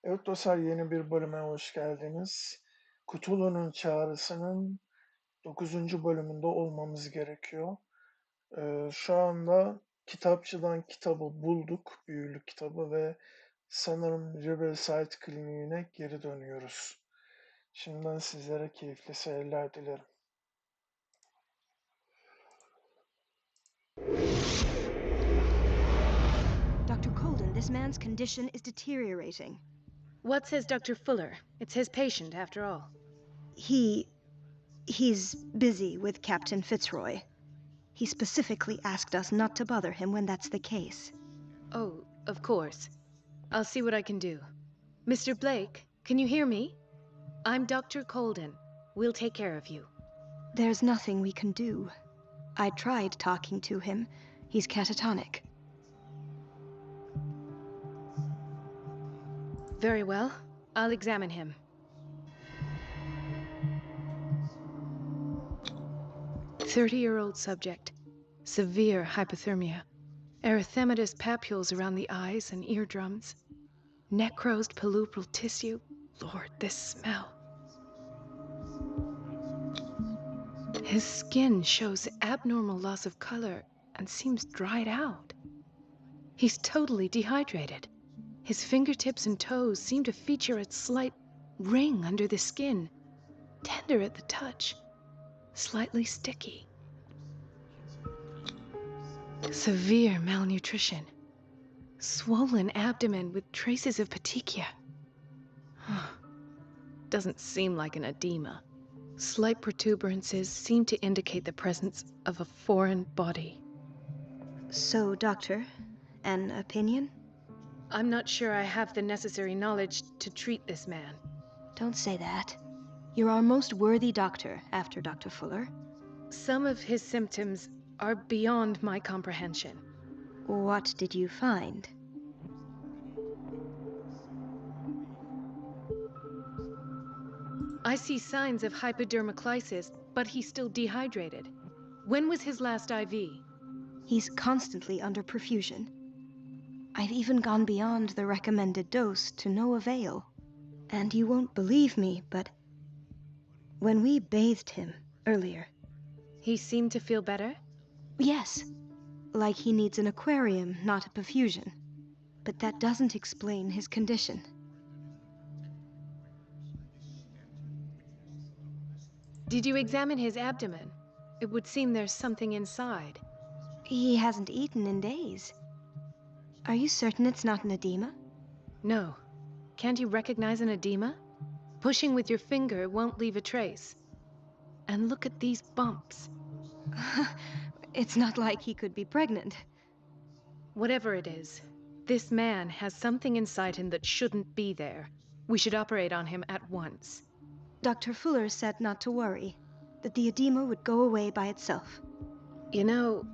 Evet dostlar, yeni bir bölüme hoş geldiniz. Cthulhu'nun çağrısının 9. bölümünde olmamız gerekiyor. Şu anda kitapçıdan kitabı bulduk, büyülü kitabı ve sanırım Riverside Kliniğine geri dönüyoruz. Şimdiden sizlere keyifli seyirler dilerim. Dr. Colden, this man's condition is deteriorating. What says Dr. Fuller? It's his patient, after all. He's busy with Captain Fitzroy. He specifically asked us not to bother him when that's the case. Oh, of course. I'll see what I can do. Mr. Blake, can you hear me? I'm Dr. Colden. We'll take care of you. There's nothing we can do. I tried talking to him. He's catatonic. Very well. I'll examine him. "30-year-old subject. Severe hypothermia. Erythematous papules around the eyes and eardrums. Necrosed palpebral tissue. Lord, this smell. His skin shows abnormal loss of color and seems dried out. He's totally dehydrated. His fingertips and toes seem to feature a slight ring under the skin, tender at the touch, slightly sticky. Severe malnutrition. Swollen abdomen with traces of petechia. Doesn't seem like an edema. Slight protuberances seem to indicate the presence of a foreign body. So, Doctor, an opinion? I'm not sure I have the necessary knowledge to treat this man. Don't say that. You're our most worthy doctor after Dr. Fuller. Some of his symptoms are beyond my comprehension. What did you find? I see signs of hypodermoclysis, but he's still dehydrated. When was his last IV? He's constantly under perfusion. I've even gone beyond the recommended dose to no avail. And you won't believe me, but when we bathed him earlier... He seemed to feel better? Yes, like he needs an aquarium, not a perfusion. But that doesn't explain his condition. Did you examine his abdomen? It would seem there's something inside. He hasn't eaten in days. Are you certain it's not an edema? No. Can't you recognize an edema? Pushing with your finger won't leave a trace. And look at these bumps. It's not like he could be pregnant. Whatever it is, this man has something inside him that shouldn't be there. We should operate on him at once. Dr. Fuller said not to worry, that the edema would go away by itself. You know,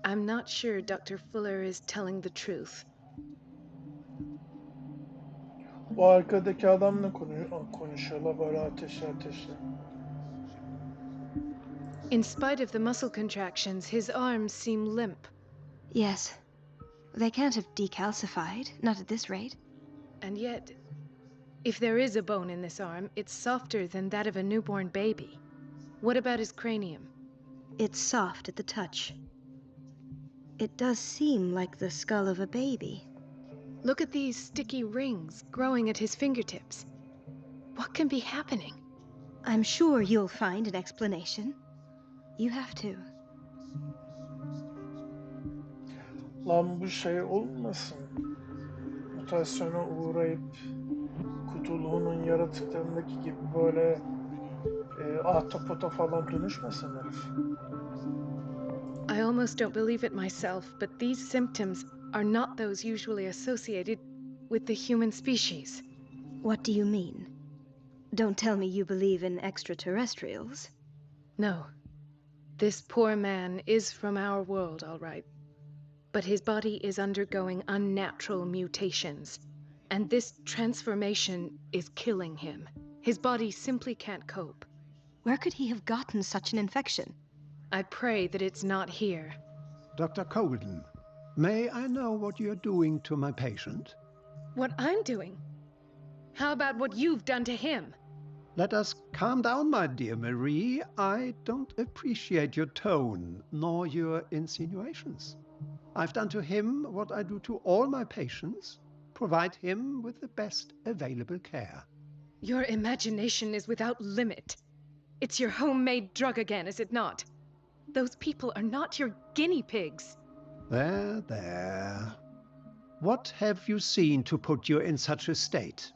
I'm not sure Dr. Fuller is telling the truth. O arkadaki adamla konuşuyorlar böyle ateşli. In spite of the muscle contractions, his arms seem limp. Yes. They can't have decalcified, not at this rate. And yet, if there is a bone in this arm, it's softer than that of a newborn baby. What about his cranium? It's soft at the touch. It does seem like the skull of a baby. Look at these sticky rings growing at his fingertips. What can be happening? I'm sure you'll find an explanation. You have to. Lan bu şey olmasın. Mutasyona uğrayıp Cthulhu'nun yaratıklarındaki gibi böyle ahtapota falan dönüşmesin herif. I almost don't believe it myself, but these symptoms are not those usually associated with the human species. What do you mean? Don't tell me you believe in extraterrestrials. No. This poor man is from our world, all right. But his body is undergoing unnatural mutations, and this transformation is killing him. His body simply can't cope. Where could he have gotten such an infection? I pray that it's not here. Dr. Colden, may I know what you're doing to my patient? What I'm doing? How about what you've done to him? Let us calm down, my dear Marie. I don't appreciate your tone, nor your insinuations. I've done to him what I do to all my patients, provide him with the best available care. Your imagination is without limit. It's your homemade drug again, is it not? Those people are not your guinea pigs. There, there. What have you seen to put you in such a state?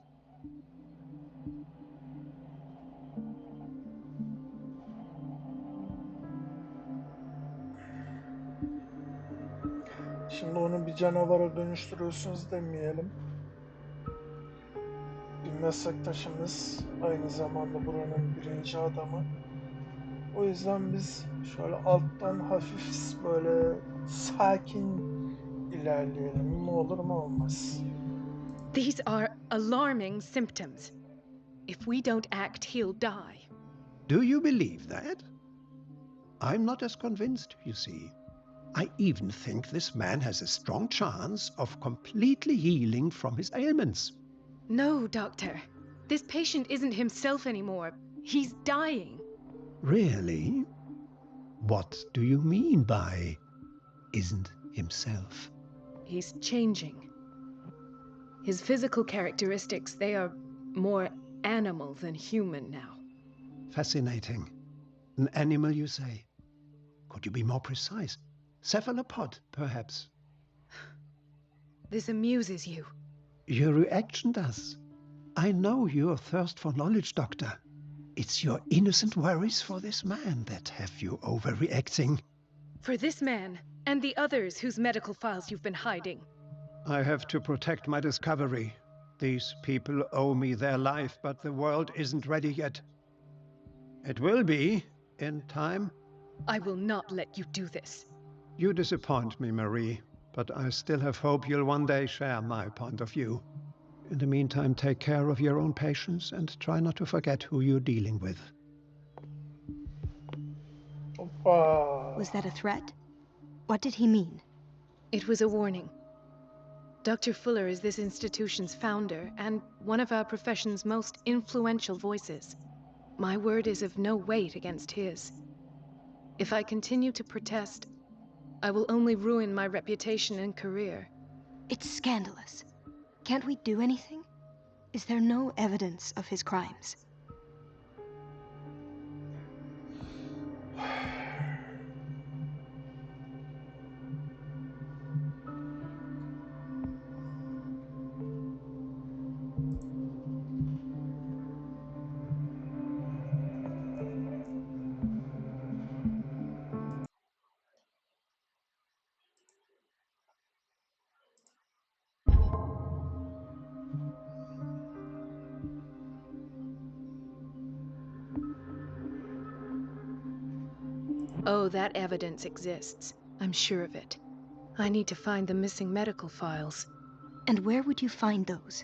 Şimdi onu bir canavara dönüştürüyorsunuz demeyelim. Bir meslektaşımız, aynı zamanda buranın birinci adamı. O yüzden biz şöyle alttan hafif böyle sakin ilerleyelim. Ne olur ne olmaz. These are alarming symptoms. If we don't act, he'll die. Do you believe that? I'm not as convinced, you see. I even think this man has a strong chance of completely healing from his ailments. No, Doctor. This patient isn't himself anymore. He's dying. Really? What do you mean by isn't himself? He's changing. His physical characteristics, they are more animal than human now. Fascinating. An animal, you say? Could you be more precise? Cephalopod, perhaps? This amuses you. Your reaction does. I know your thirst for knowledge, Doctor. It's your innocent worries for this man that have you overreacting. For this man, and the others whose medical files you've been hiding. I have to protect my discovery. These people owe me their life, but the world isn't ready yet. It will be, in time. I will not let you do this. You disappoint me, Marie, but I still have hope you'll one day share my point of view. In the meantime, take care of your own patients and try not to forget who you're dealing with. Hoppa. Was that a threat? What did he mean? It was a warning. Dr. Fuller is this institution's founder and one of our profession's most influential voices. My word is of no weight against his. If I continue to protest, I will only ruin my reputation and career. It's scandalous. Can't we do anything? Is there no evidence of his crimes? Oh, that evidence exists. I'm sure of it. I need to find the missing medical files. And where would you find those?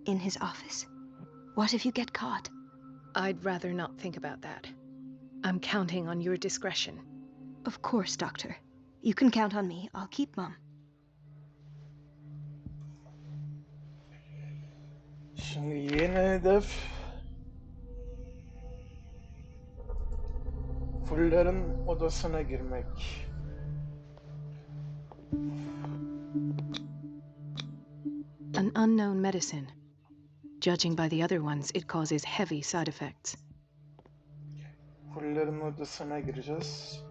In his office? What if you get caught? I'd rather not think about that. I'm counting on your discretion. Of course, Doctor. You can count on me. I'll keep Mum. Şimdi yeni hedef Fullerin odasına girmek. An unknown medicine. Judging by the other ones, it causes heavy side effects. Fullerin odasına gireceğiz.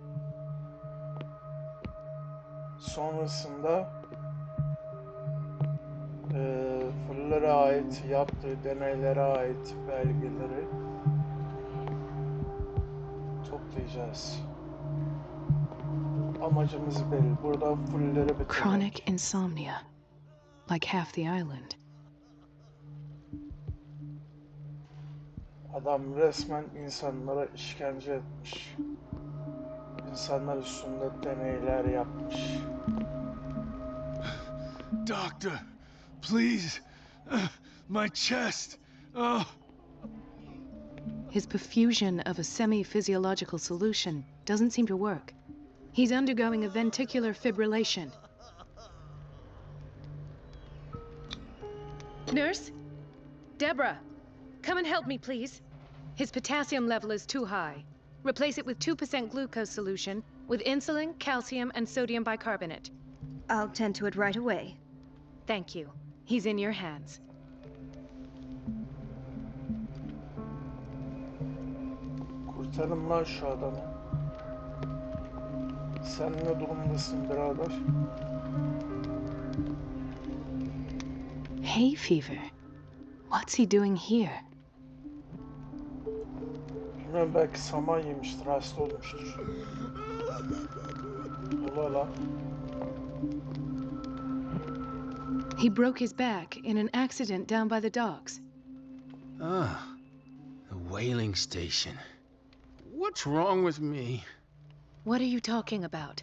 Sonrasında Fuller'e ait yaptığı deneylere ait belgeleri toplayacağız. Amacımız belli. Burada Fuller'i bitirmek. Chronic insomnia. Like half the island. Adam resmen insanlara işkence etmiş. İnsanlar üstünde deneyler yapmış. Doctor, please. My chest. Oh. His perfusion of a semi-physiological solution doesn't seem to work. He's undergoing a ventricular fibrillation. Nurse? Deborah, come and help me, please. His potassium level is too high. Replace it with 2% glucose solution with insulin, calcium, and sodium bicarbonate. I'll tend to it right away. Thank you. He's in your hands. Kurtarın lan şu adamı. Sen ne durumdasın birader? Hay fever. What's he doing here? Bilmem, belki saman yemiştir, hasta olmuştur. Ola lan. He broke his back in an accident down by the docks. Ah, the whaling station. What's wrong with me? What are you talking about?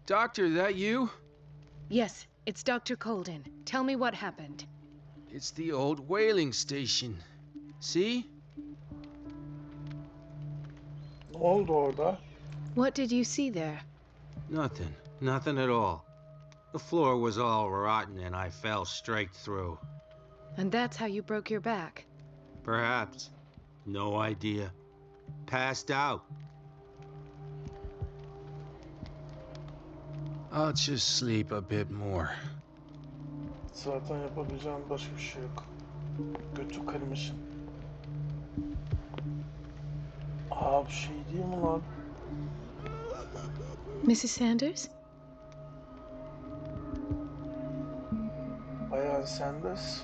Doctor, that you? Yes, it's Dr. Colden. Tell me what happened. It's the old whaling station. See? Ne oldu orada? What did you see there? Nothing. Nothing at all. The floor was all rotten and I fell straight through. And that's how you broke your back. Perhaps. No idea. Passed out. I'll just sleep a bit more. Zaten yapabileceğim başka bir şey yok. Götü kırmışım. Aa, bir şey değil mi lan? Mrs. Sanders? Bayan Sanders.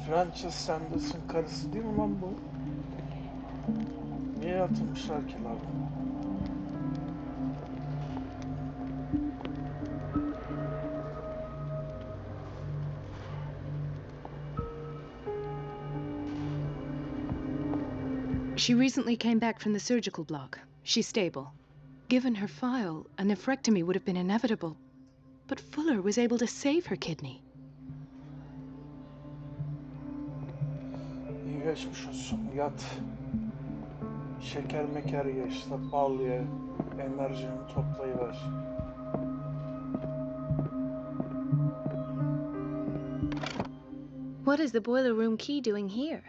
Frances Sanders'ın karısı değil mi lan bu? Niye yatırmışlar ki lan? She recently came back from the surgical block. She's stable. Given her file, a nephrectomy would have been inevitable. But Fuller was able to save her kidney. İyi, geçmiş olsun. Yat. Şeker meker ye, işte bal ye. Enerjini toplayıver. What is the boiler room key doing here?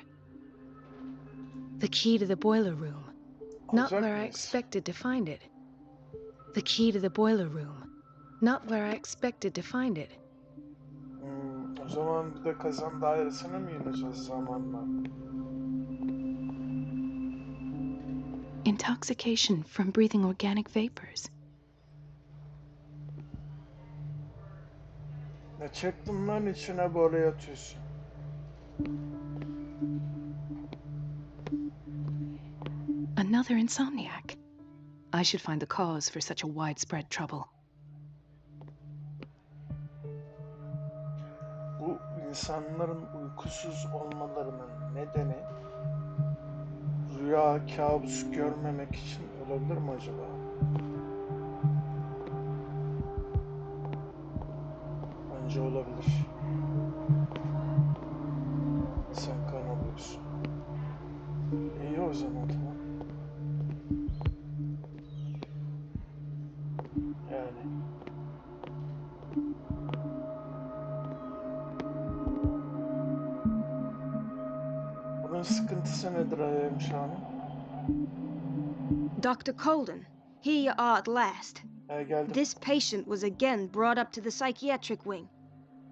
The key to the boiler room. Not Alacak where I mıyız? expected to find it. The key to the boiler room. Not where I expected to find it. O zaman bir de kazan dairesine mi ineceğiz zamanla? Intoxication from breathing organic vapors. Ne çektin lan içine böyle yatıyorsun? Another insomniac. I should find the cause for such a widespread trouble. Bu insanların uykusuz olmalarının nedeni rüya, kabus görmemek için olabilir mi acaba? Bence olabilir. Sen kan alıyorsun. İyi o zaman, tamam. Yani. Bunun sıkıntısı nedir Hemşire Hanım? Dr. Colden, here you are at last. Geldim. This patient was again brought up to the psychiatric wing.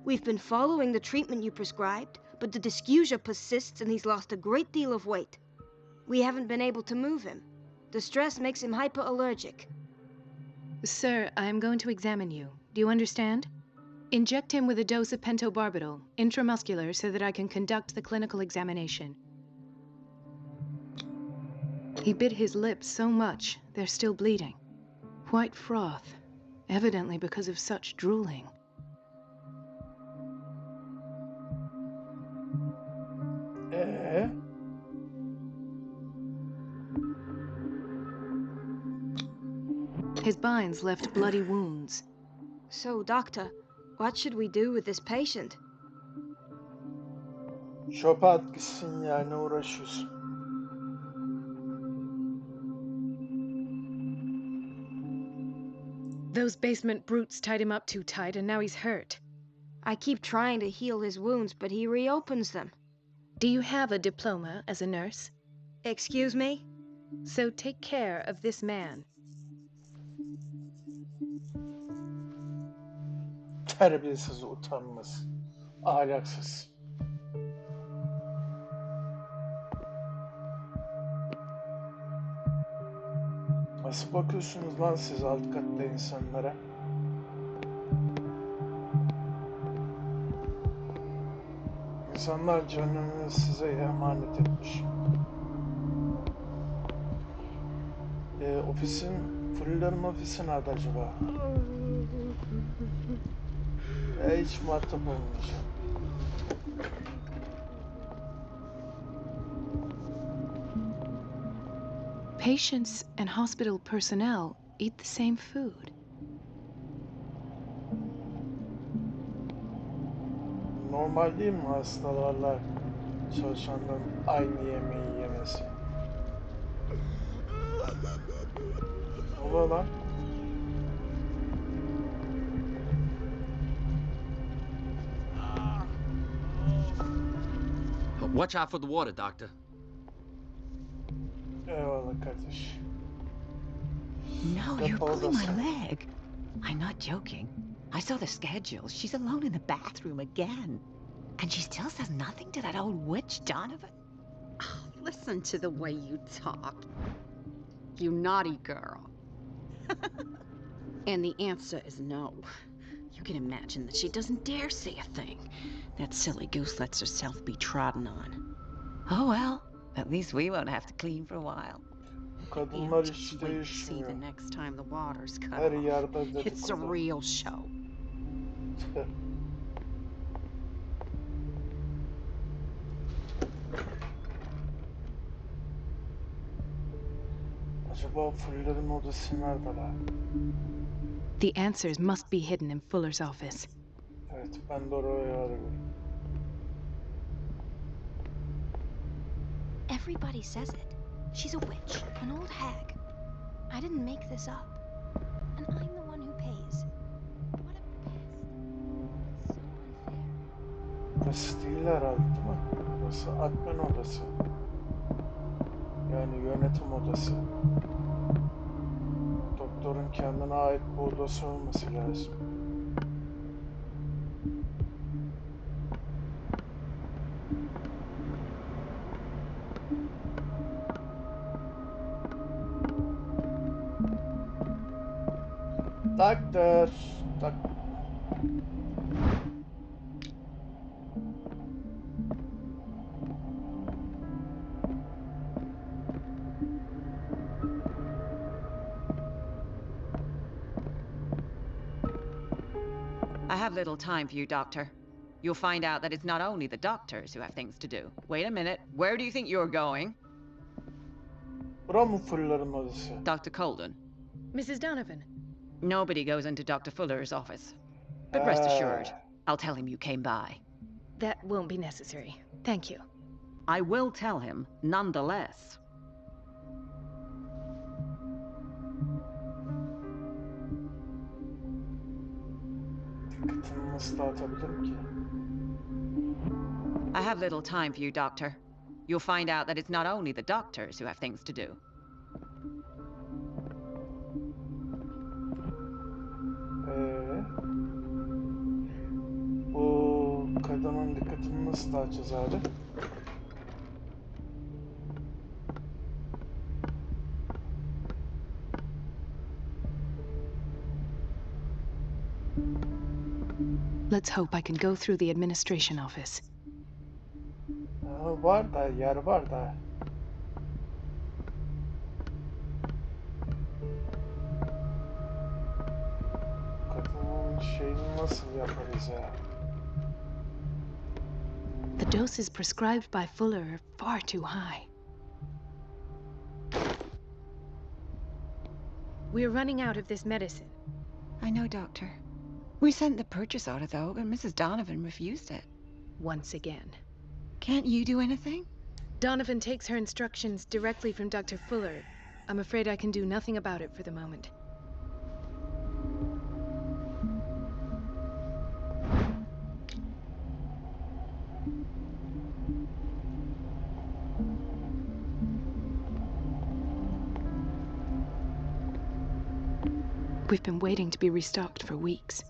We've been following the treatment you prescribed, but the dysgeusia persists and he's lost a great deal of weight. We haven't been able to move him. The stress makes him hyperallergic. Sir, I am going to examine you. Do you understand? Inject him with a dose of pentobarbital, intramuscular, so that I can conduct the clinical examination. He bit his lips so much, they're still bleeding. White froth, evidently because of such drooling. His binds left bloody wounds. So, doctor, what should we do with this patient? Çöpe at gitsin ya, ne uğraşıyorsun? Those basement brutes tied him up too tight and now he's hurt. I keep trying to heal his wounds, but he reopens them. Do you have a diploma as a nurse? Excuse me? So take care of this man. Terbiyesiz, utanmaz, ahlaksız. Nasıl bakıyorsunuz lan siz alt katta insanlara? İnsanlar canını size emanet etmiş. Fullerin ofisi nerede acaba? Hiç muhatap olmayacağım. Patients and hospital personnel eat the same food. Normal değil mi hastalarla çalışanların aynı yemeği yemesi? Ne oluyor lan? Watch out for the water, Doctor. Eyvallah kardeş. No, you're pulling my leg. I'm not joking. I saw the schedule. She's alone in the bathroom again. And she still says nothing to that old witch, Donovan. Oh, listen to the way you talk. You naughty girl. And the answer is no. You can imagine that she doesn't dare say a thing. That silly goose lets herself be trodden on. Oh well, at least we won't have to clean for a while. Kadınlar And hiç just wait to see the değişmiyor. next time the water's cut Her off. yerde It's a dedikodu. real show. Acaba Fullerin odası nerede lan? The answers must be hidden in Fuller's office. Evet, ben de oraya arıyorum. Everybody says it. She's a witch, an old hag. I didn't make this up. And I'm the one who pays. What a pest. So unfair. Burası değil herhalde, değil mi? Burası admin odası. Yani yönetim odası. Doktorun kendine ait bir odası olması lazım. Doctor. I have little time for you, Doctor. You'll find out that it's not only the doctors who have things to do. Wait a minute. Where do you think you're going? Bura mı Fullerin odası? Dr. Colden. Mrs. Donovan. Nobody goes into Dr. Fuller's office. But rest assured, I'll tell him you came by. That won't be necessary. Thank you. I will tell him, nonetheless. Dikkatimi nasıl dağıtabilirim ki? I have little time for you, Doctor. You'll find out that it's not only the doctors who have things to do. Bu kadının dikkatini nasıl dağıtacağız abi? Let's hope I can go through the administration office. Var da, yer var da. Kadının şeyini nasıl yaparız ya? The doses prescribed by Fuller are far too high. We're running out of this medicine. I know, Doctor. We sent the purchase order, though, and Mrs. Donovan refused it. Once again. Can't you do anything? Donovan takes her instructions directly from Dr. Fuller. I'm afraid I can do nothing about it for the moment. We've been waiting to be restocked for weeks.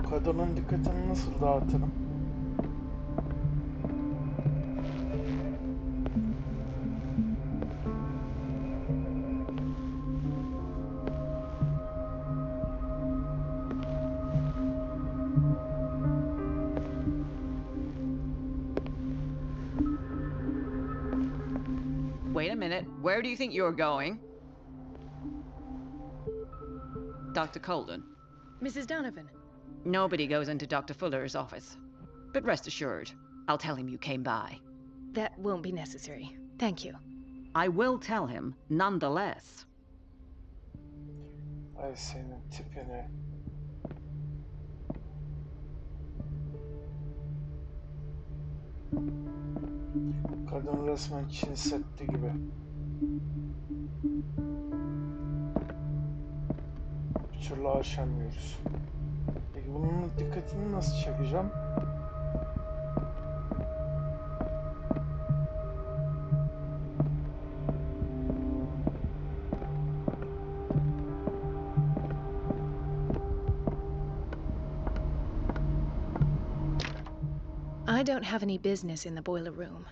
Kadının dikkatini nasıl dağıtırım? Wait a minute. Where do you think you're going? Dr. Colden. Mrs. Donovan. Nobody goes into Dr. Fuller's office. But rest assured, I'll tell him you came by. That won't be necessary. Thank you. I will tell him, nonetheless. Ay senin tipini. Kadın resmen Çin Seddi gibi. Bir türlü aşamıyoruz. Peki bunun dikkatini nasıl çekeceğim? I don't have any business in the boiler room.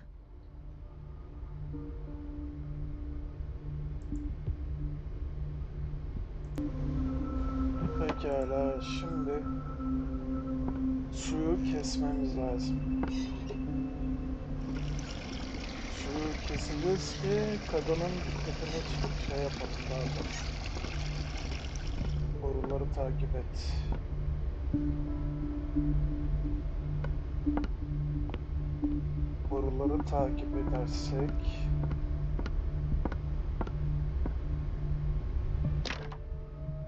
Pekala, şimdi suyu kesmemiz lazım. Suyu keseceğiz ki kadının dikkatini şey yapalım daha doğrusu. Boruları takip et. Boruları takip edersek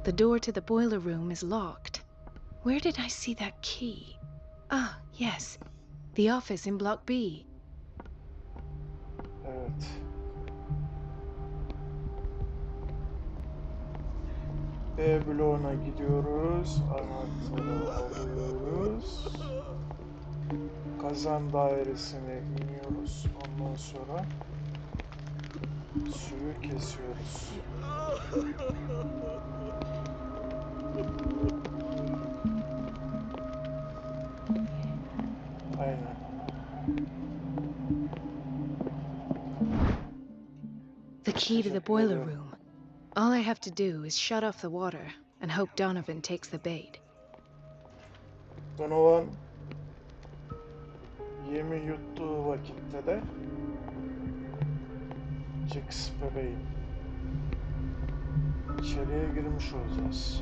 The door to the boiler room is locked. Where did I see that key? Ah, yes. The office in Block B. evet. B bloğuna gidiyoruz. Anahtarı alıyoruz. Kazan dairesine iniyoruz. Ondan sonra suyu kesiyoruz. Aynen. The key to the boiler room. All I have to do is shut off the water and hope Donovan takes the bait. Donovan yemi yuttuğu vakitte de Jax bebeğim içeriye girmiş olacağız.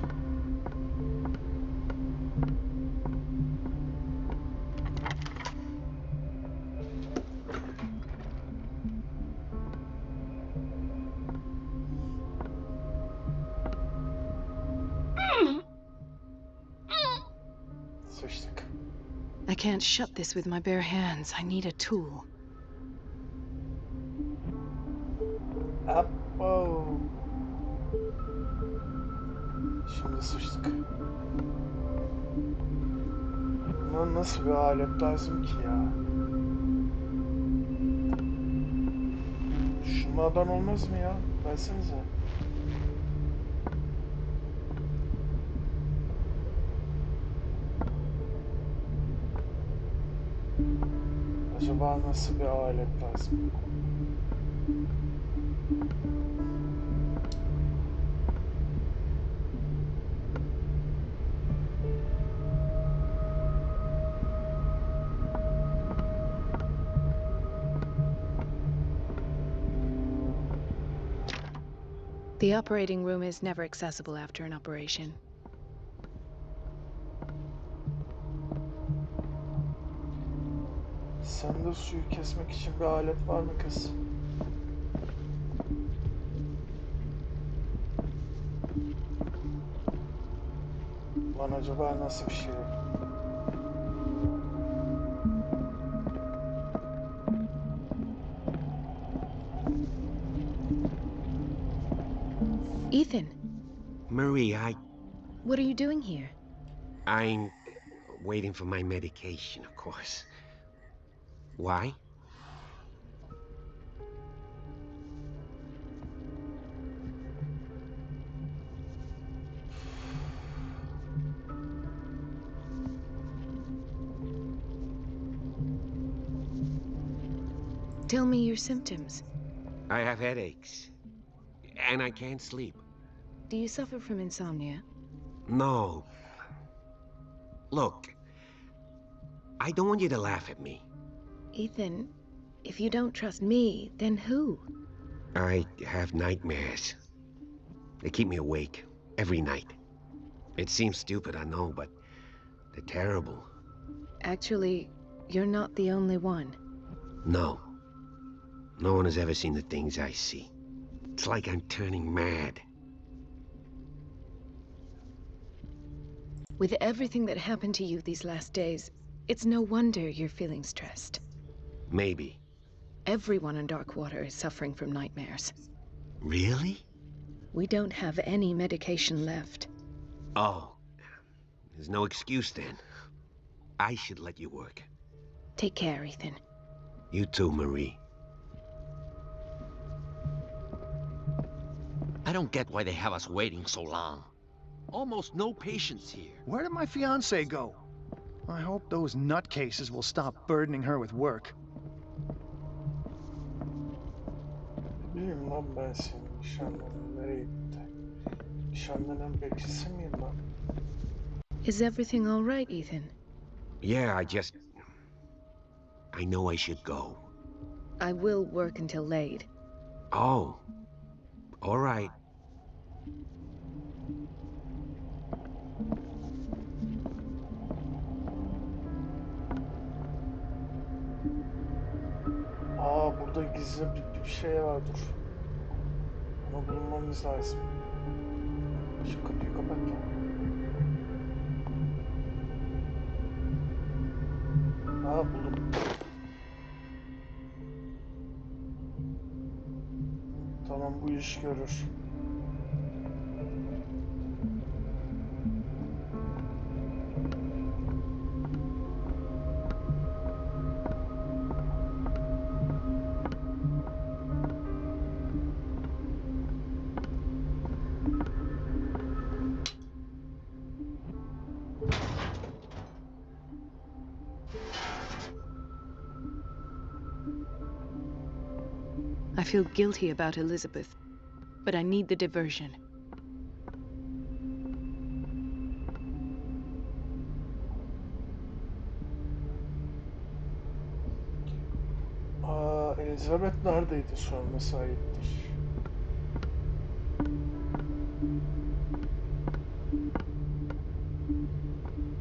Sıçtık. I can't shut this with my bare hands. I need a tool. Appo. Şimdi sıçtık. Buna nasıl bir alet lazım ki ya? Şunlardan olmaz mı ya? Versenize. Acaba nasıl bir alet lazım? The operating room is never accessible after an operation. Sende suyu kesmek için bir alet var mı kız? Lan acaba nasıl bir şey? Ethan, Marie, what are you doing here? I'm waiting for my medication, of course. Why? Tell me your symptoms. I have headaches, and I can't sleep. Do you suffer from insomnia? No. Look, I don't want you to laugh at me. Ethan, if you don't trust me, then who? I have nightmares. They keep me awake every night. It seems stupid, I know, but they're terrible. Actually, you're not the only one. No. No one has ever seen the things I see. It's like I'm turning mad. With everything that happened to you these last days, it's no wonder you're feeling stressed. Maybe. Everyone in Darkwater is suffering from nightmares. Really? We don't have any medication left. Oh. There's no excuse then. I should let you work. Take care, Ethan. You too, Marie. I don't get why they have us waiting so long. Almost no patients here. Where did my fiancée go? I hope those nutcases will stop burdening her with work. Bilmiyorum lan ben senin nişanlının nereye gitti? Nişanlının bekçisi miyim lan? Is everything all right, Ethan? Yeah, I know I should go. I will work until late. Oh. All right. Burada gizli bir şey var, dur. Onu bulmamız lazım. Şu kapıyı kapat ya. Buldum. Tamam, bu iş görür. I feel guilty about Elizabeth, but I need the diversion. Elizabeth neredeydi sorması ayıptır.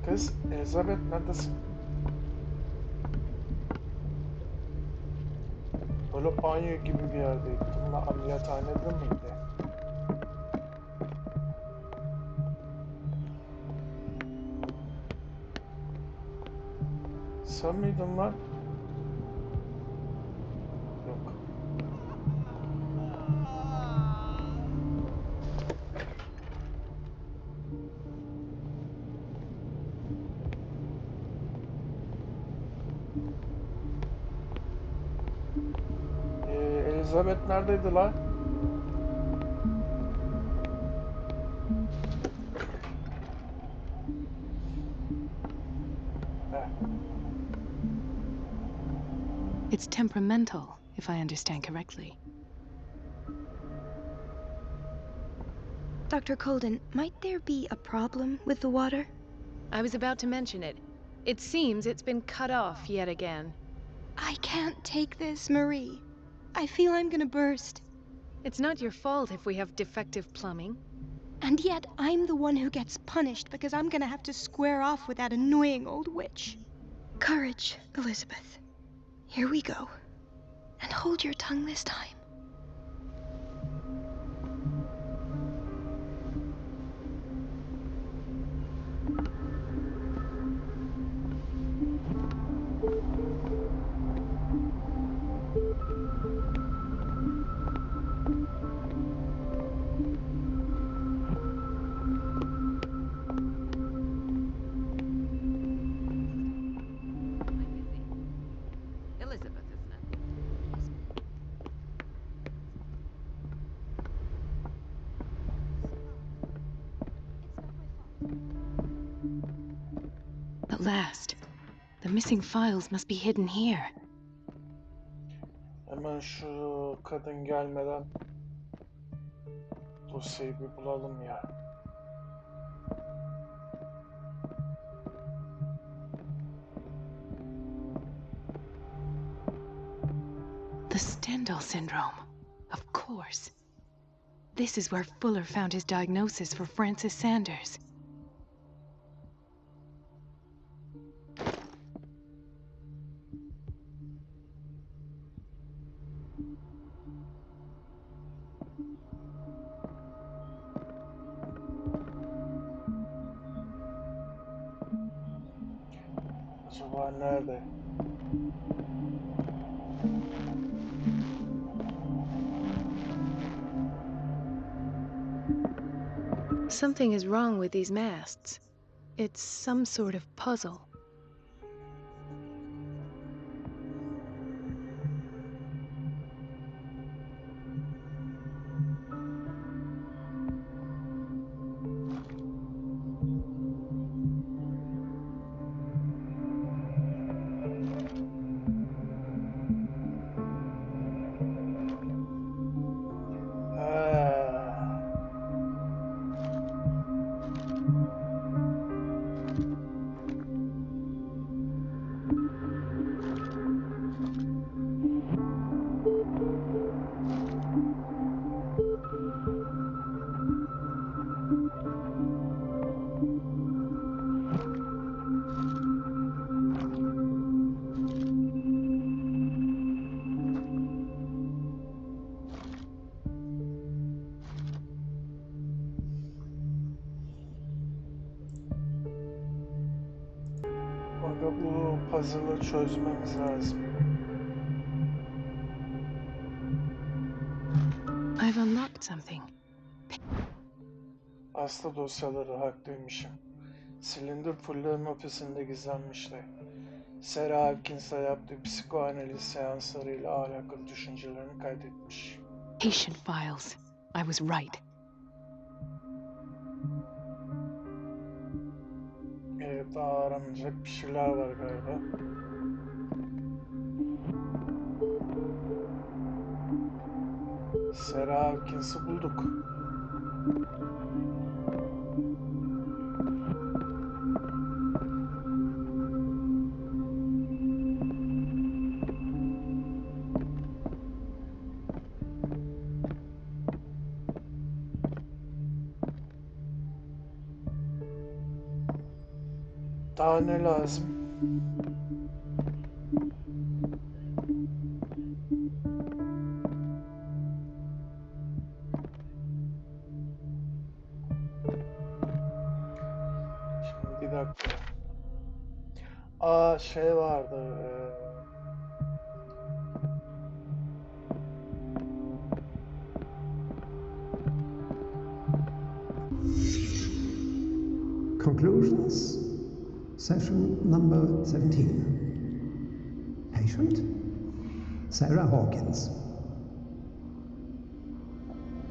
Kız, Elizabeth neredesin? Böyle banyo gibi bir yerdeydi. Bunlar ameliyathanede miydi? Sen miydin lan? Yok. Elizabeth neredeydi lan? It's temperamental, if I understand correctly. Dr. Colden, might there be a problem with the water? I was about to mention it. It seems it's been cut off yet again. I can't take this, Marie. I feel I'm gonna burst. It's not your fault if we have defective plumbing. And yet, I'm the one who gets punished because I'm gonna have to square off with that annoying old witch. Courage, Elizabeth. Here we go. And hold your tongue this time. last. The missing files must be hidden here. Hemen şu kadın gelmeden dosyayı bir bulalım ya. The Stendhal syndrome. Of course. This is where Fuller found his diagnosis for Francis Sanders. Acaba nerede? Something is wrong with these masts. It's some sort of puzzle. Aga bu puzzle'ı çözmemiz lazım. I've unlocked something. Aslı dosyaları haklıymışım. Silindir Fullerin ofisinde gizlenmişti. Sarah Hawkins'la yaptığı psikoanaliz seanslarıyla alakalı düşüncelerini kaydetmiş. Patient files. I was right. Evet, daha aranacak bir şeyler var galiba. Sarah Hawkins'ı bulduk. Daha ne lazım? Şimdi bir dakika. Şey vardı. Conclusions? Session number 17. Patient? Sarah Hawkins.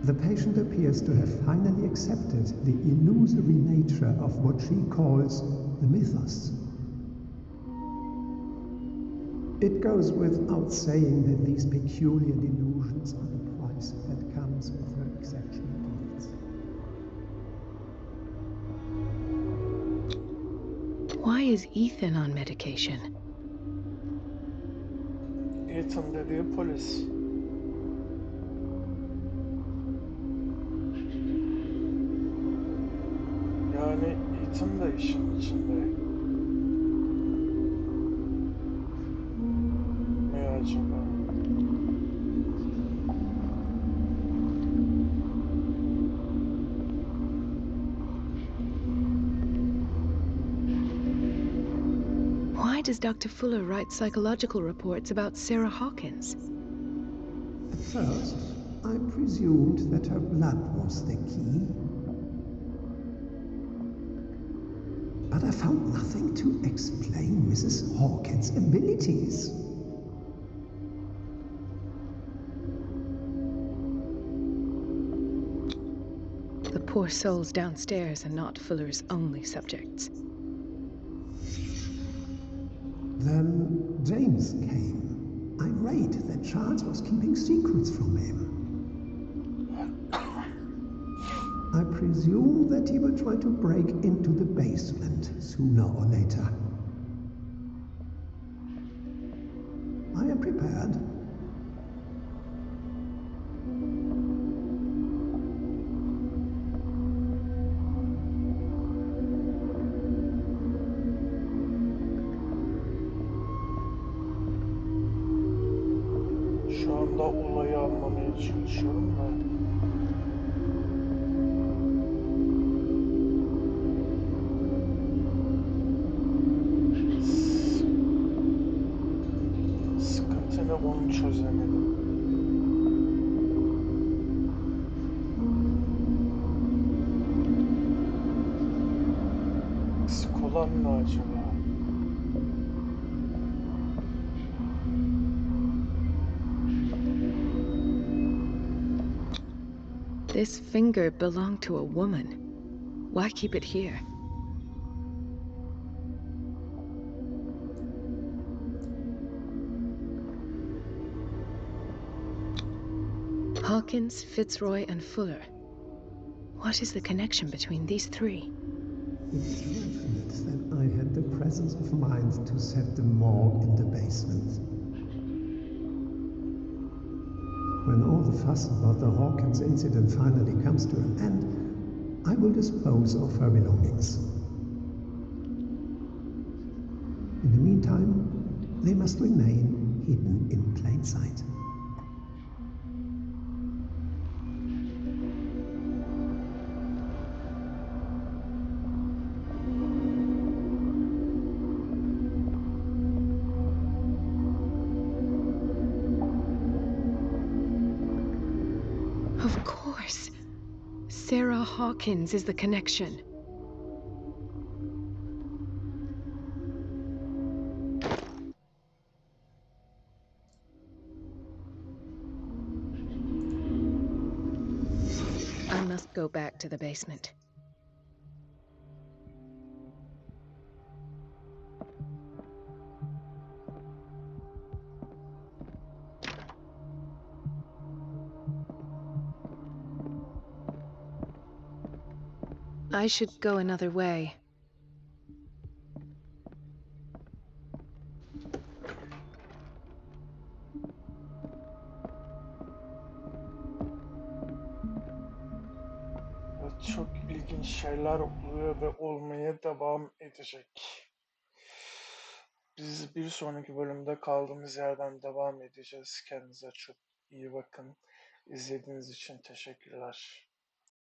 The patient appears to have finally accepted the illusory nature of what she calls the mythos. It goes without saying that these peculiar delusions are the price that comes with her exceptional gifts. Why is Ethan on medication? Ethan dediği polis. Yani Ethan da işin içinde. Ne acaba? Why does Dr. Fuller write psychological reports about Sarah Hawkins? At first, I presumed that her blood was the key. But I found nothing to explain Mrs. Hawkins' abilities. The poor souls downstairs are not Fuller's only subjects. Then James came, irate that Charles was keeping secrets from him. I presume that he will try to break into the basement sooner or later. I am prepared. Şu anda olayı anlamaya çalışıyorum da. Sıkıntı ne, onu çözemedim. Eksik olan ne acaba? This finger belonged to a woman. Why keep it here? Hawkins, Fitzroy, and Fuller. What is the connection between these three? It's fortunate that I had the presence of mind to set the morgue in the basement. When all the fuss about the Hawkins incident finally comes to an end, I will dispose of her belongings. In the meantime, they must remain hidden in plain sight. Of course. Sarah Hawkins is the connection. I must go back to the basement. I should go another way. Evet, çok ilginç şeyler oluyor ve olmaya devam edecek. Biz bir sonraki bölümde kaldığımız yerden devam edeceğiz. Kendinize çok iyi bakın. İzlediğiniz için teşekkürler.